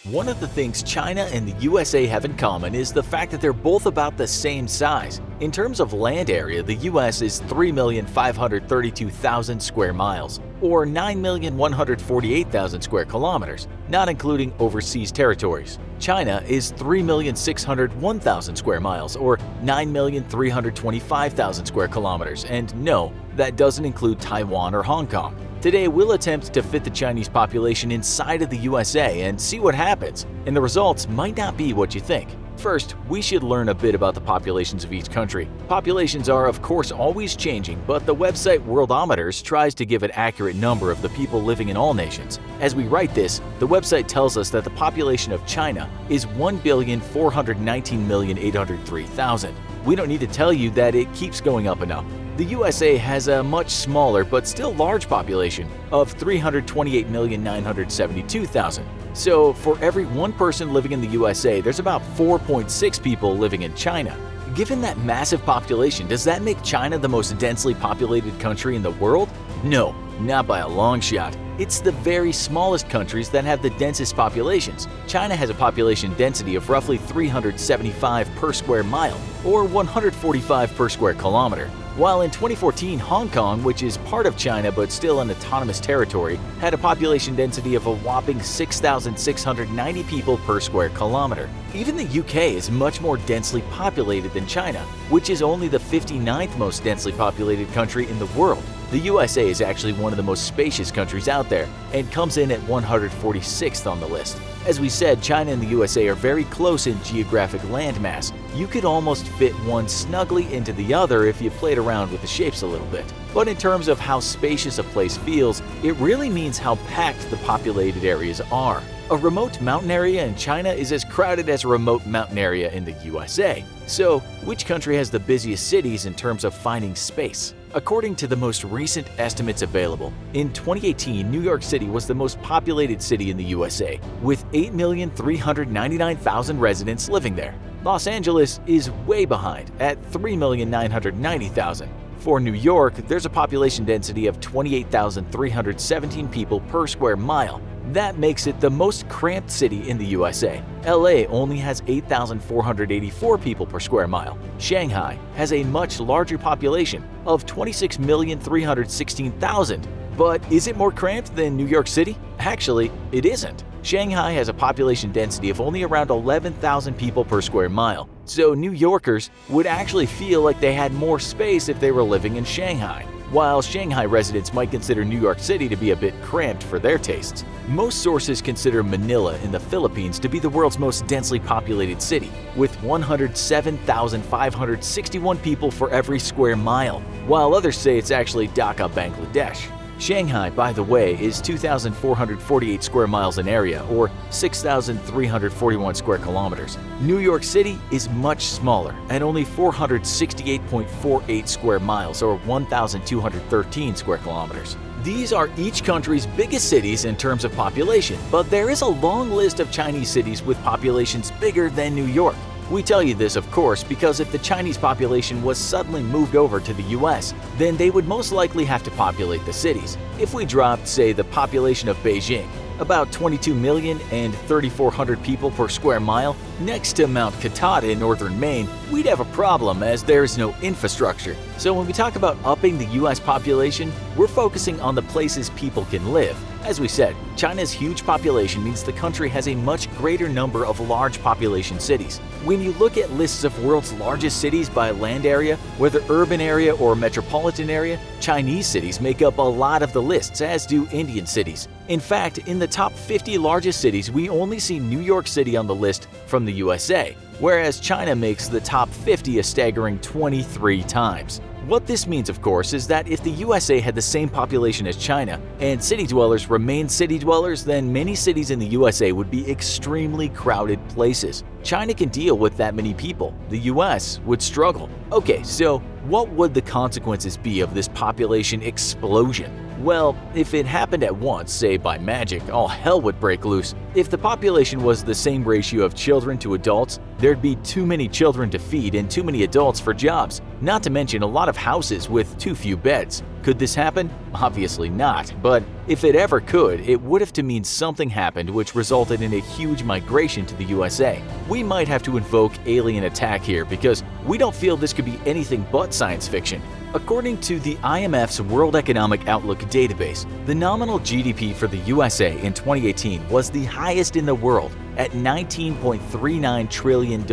One of the things China and the USA have in common is the fact that they're both about the same size. In terms of land area, the US is 3,532,000 square miles, or 9,148,000 square kilometers, not including overseas territories. China is 3,601,000 square miles, or 9,325,000 square kilometers, and no, that doesn't include Taiwan or Hong Kong. Today, we'll attempt to fit the Chinese population inside of the USA and see what happens, and the results might not be what you think. First, we should learn a bit about the populations of each country. Populations are, of course, always changing, but the website Worldometers tries to give an accurate number of the people living in all nations. As we write this, the website tells us that the population of China is 1,419,803,000. We don't need to tell you that it keeps going up and up. The USA has a much smaller but still large population of 328,972,000. So for every one person living in the USA, there's about 4.6 people living in China. Given that massive population, does that make China the most densely populated country in the world? No, not by a long shot. It's the very smallest countries that have the densest populations. China has a population density of roughly 375 per square mile, or 145 per square kilometer. While in 2014, Hong Kong, which is part of China but still an autonomous territory, had a population density of a whopping 6,690 people per square kilometer. Even the UK is much more densely populated than China, which is only the 59th most densely populated country in the world. The USA is actually one of the most spacious countries out there and comes in at 146th on the list. As we said, China and the USA are very close in geographic landmass. You could almost fit one snugly into the other if you played around with the shapes a little bit. But in terms of how spacious a place feels, it really means how packed the populated areas are. A remote mountain area in China is as crowded as a remote mountain area in the USA. So, which country has the busiest cities in terms of finding space? According to the most recent estimates available, in 2018, New York City was the most populated city in the USA, with 8,399,000 residents living there. Los Angeles is way behind at 3,990,000. For New York, there's a population density of 28,317 people per square mile. That makes it the most cramped city in the USA. LA only has 8,484 people per square mile. Shanghai has a much larger population of 26,316,000. But is it more cramped than New York City? Actually, it isn't. Shanghai has a population density of only around 11,000 people per square mile, so New Yorkers would actually feel like they had more space if they were living in Shanghai, while Shanghai residents might consider New York City to be a bit cramped for their tastes. Most sources consider Manila in the Philippines to be the world's most densely populated city, with 107,561 people for every square mile, while others say it's actually Dhaka, Bangladesh. Shanghai, by the way, is 2,448 square miles in area, or 6,341 square kilometers. New York City is much smaller, at only 468.48 square miles, or 1,213 square kilometers. These are each country's biggest cities in terms of population, but there is a long list of Chinese cities with populations bigger than New York. We tell you this, of course, because if the Chinese population was suddenly moved over to the US, then they would most likely have to populate the cities. If we dropped, say, the population of Beijing, about 22 million and 3,400 people per square mile, next to Mount Katahdin in northern Maine, we'd have a problem as there is no infrastructure. So when we talk about upping the US population, we're focusing on the places people can live. As we said, China's huge population means the country has a much greater number of large population cities. When you look at lists of world's largest cities by land area, whether urban area or metropolitan area, Chinese cities make up a lot of the lists, as do Indian cities. In fact, in the top 50 largest cities, we only see New York City on the list from the USA, whereas China makes the top 50 a staggering 23 times. What this means, of course, is that if the USA had the same population as China and city dwellers remained city dwellers, then many cities in the USA would be extremely crowded places. China can deal with that many people. The US would struggle. Okay, so what would the consequences be of this population explosion? Well, if it happened at once, say by magic, all hell would break loose. If the population was the same ratio of children to adults, there'd be too many children to feed and too many adults for jobs, not to mention a lot of houses with too few beds. Could this happen? Obviously not, but if it ever could, it would have to mean something happened which resulted in a huge migration to the USA. We might have to invoke alien attack here because we don't feel this could be anything but science fiction. According to the IMF's World Economic Outlook database, the nominal GDP for the USA in 2018 was the highest in the world at $19.39 trillion.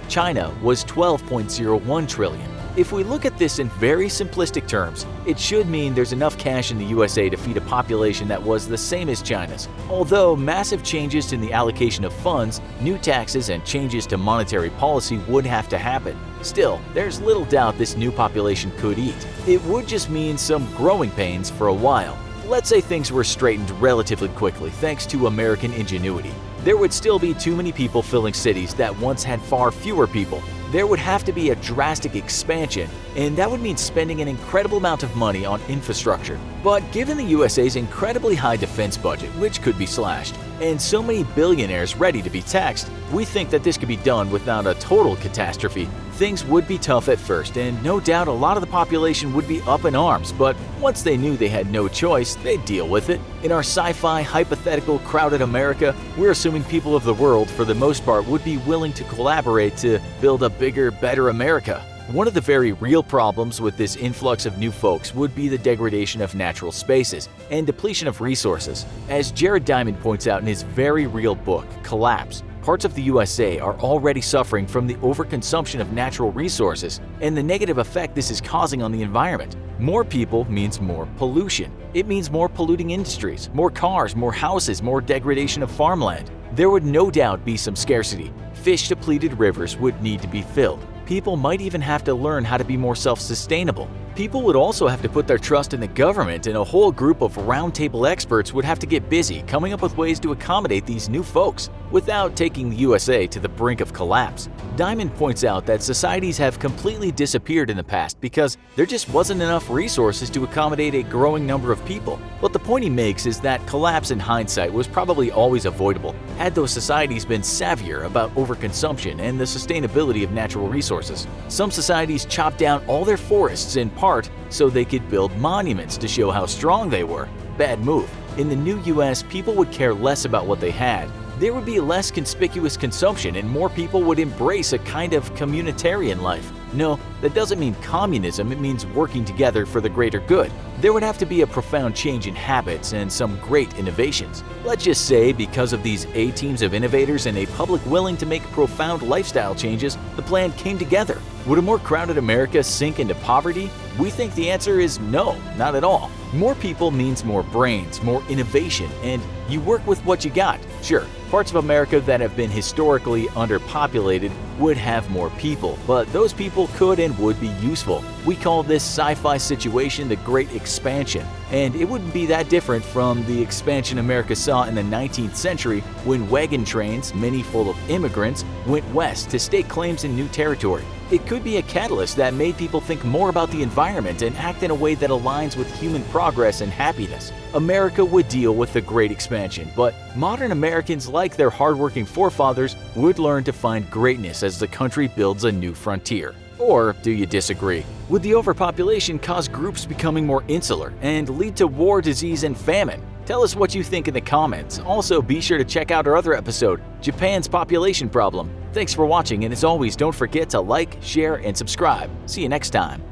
China was $12.01 trillion. If we look at this in very simplistic terms, it should mean there's enough cash in the USA to feed a population that was the same as China's. Although massive changes in the allocation of funds, new taxes, and changes to monetary policy would have to happen. Still, there's little doubt this new population could eat. It would just mean some growing pains for a while. Let's say things were straightened relatively quickly thanks to American ingenuity. There would still be too many people filling cities that once had far fewer people. There would have to be a drastic expansion, and that would mean spending an incredible amount of money on infrastructure. But given the USA's incredibly high defense budget, which could be slashed, and so many billionaires ready to be taxed, we think that this could be done without a total catastrophe. Things would be tough at first, and no doubt a lot of the population would be up in arms, but once they knew they had no choice, they'd deal with it. In our sci-fi, hypothetical, crowded America, we're assuming people of the world, for the most part, would be willing to collaborate to build a bigger, better America. One of the very real problems with this influx of new folks would be the degradation of natural spaces and depletion of resources. As Jared Diamond points out in his very real book, Collapse, parts of the USA are already suffering from the overconsumption of natural resources and the negative effect this is causing on the environment. More people means more pollution. It means more polluting industries, more cars, more houses, more degradation of farmland. There would no doubt be some scarcity. Fish-depleted rivers would need to be filled. People might even have to learn how to be more self-sustainable. People would also have to put their trust in the government, and a whole group of roundtable experts would have to get busy coming up with ways to accommodate these new folks without taking the USA to the brink of collapse. Diamond points out that societies have completely disappeared in the past because there just wasn't enough resources to accommodate a growing number of people. But the point he makes is that collapse in hindsight was probably always avoidable had those societies been savvier about overconsumption and the sustainability of natural resources. Some societies chopped down all their forests in part so they could build monuments to show how strong they were. Bad move. In the new US, people would care less about what they had. There would be less conspicuous consumption and more people would embrace a kind of communitarian life. No, that doesn't mean communism, it means working together for the greater good. There would have to be a profound change in habits and some great innovations. Let's just say because of these A-teams of innovators and a public willing to make profound lifestyle changes, the plan came together. Would a more crowded America sink into poverty? We think the answer is no, not at all. More people means more brains, more innovation, and you work with what you got. Sure, parts of America that have been historically underpopulated would have more people, but those people could and would be useful. We call this sci-fi situation the Great Expansion, and it wouldn't be that different from the expansion America saw in the 19th century when wagon trains, many full of immigrants, went west to stake claims in new territory. It could be a catalyst that made people think more about the environment and act in a way that aligns with human progress and happiness. America would deal with the Great Expansion, but modern Americans, like their hardworking forefathers, would learn to find greatness as the country builds a new frontier. Or do you disagree? Would the overpopulation cause groups becoming more insular and lead to war, disease, and famine? Tell us what you think in the comments. Also, be sure to check out our other episode, Japan's Population Problem. Thanks for watching, and as always, don't forget to like, share, and subscribe. See you next time.